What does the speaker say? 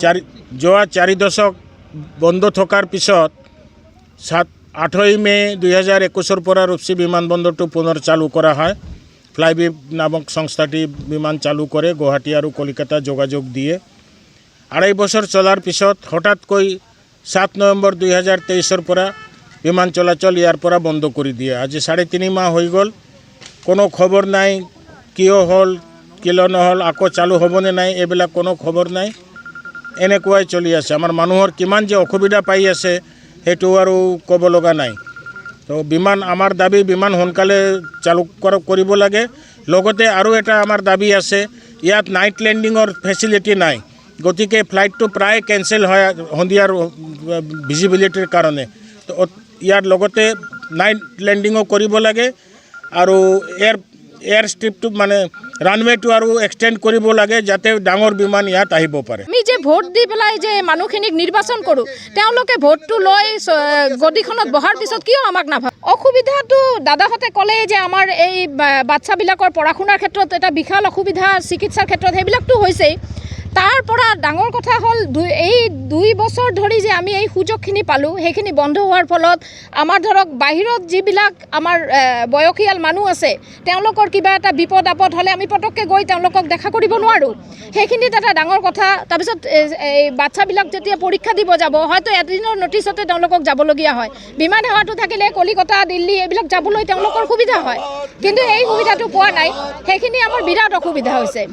যোৱা 4 দশক বন্ধ থকাৰ পিছত 8 মে 2021 পৰা ৰূপসী বিমানবন্দৰটো পুনৰ চালু কৰা হয়। ফ্লাইবি নামক সংস্থাটি বিমান চালু কৰে, গুৱাহাটী আৰু কলিকাতা যোগাযোগ দিয়ে। 2.5 বছৰ চলাৰ পিছত হঠাৎকৈ 7 নৱেম্বৰ 2023 পৰা বিমান চলাচল ইয়াৰ পৰা বন্ধ কৰি দিয়ে। আজি 3.5 মাহ হৈ গ'ল, কোনো খবৰ নাই, কিয় হ'ল কিয় নহ'ল, আকৌ চালু হ'বনে নাই, এইবিলাক কোনো খবৰ নাই। এনেকুৱাই চলি আছে। আমাৰ মানুহৰ কিমান যে অসুবিধা পাই আছে সেইটো আৰু ক'ব লগা নাই। তো বিমান আমাৰ দাবী বিমান সোনকালে চালু কৰিব লাগে। লগতে আৰু এটা আমাৰ দাবী আছে, ইয়াত নাইট লেণ্ডিঙৰ ফেচিলিটি নাই, গতিকে ফ্লাইটটো প্ৰায় কেঞ্চেল হয় সন্ধিয়াৰ ভিজিবিলিটিৰ কাৰণে। তো ইয়াৰ লগতে নাইট লেণ্ডিঙো কৰিব লাগে আৰু এয়াৰ ষ্ট্ৰিপটো মানে ৰানৱেটো আৰু এক্সটেণ্ড কৰিব লাগে যাতে ডাঙৰ বিমান ইয়াত আহিব পাৰে। আমি যে ভোট দি পেলাই যে মানুহখিনিক নিৰ্বাচন কৰোঁ, তেওঁলোকে ভোটটো লৈ গদিখনত বহাৰ পিছত কিয় আমাক নাভাবে? অসুবিধাটো দাদাহঁতে ক'লে যে আমাৰ এই বাচ্চাবিলাকৰ পঢ়া শুনাৰ ক্ষেত্ৰত এটা বিশাল অসুবিধা, চিকিৎসাৰ ক্ষেত্ৰত সেইবিলাকতো হৈছেই। তাৰ পৰা ডাঙৰ কথা হ'ল এই 2 বছৰ ধৰি যে আমি এই সুযোগখিনি পালোঁ, সেইখিনি বন্ধ হোৱাৰ ফলত আমাৰ ধৰক বাহিৰত যিবিলাক আমাৰ বয়সীয়াল মানুহ আছে, তেওঁলোকৰ কিবা এটা বিপদ আপদ হ'লে আমি পটককৈ গৈ তেওঁলোকক দেখা কৰিব নোৱাৰোঁ। সেইখিনিত এটা ডাঙৰ কথা। তাৰপিছত এই বাচ্চাবিলাক যেতিয়া পৰীক্ষা দিব যাব, হয়তো এদিনৰ নটিচতে তেওঁলোকক যাবলগীয়া হয়। বিমান সেৱাটো থাকিলে কলিকতা, দিল্লী এইবিলাক যাবলৈ তেওঁলোকৰ সুবিধা হয়, কিন্তু এই সুবিধাটো পোৱা নাই। সেইখিনি আমাৰ বিৰাট অসুবিধা হৈছে।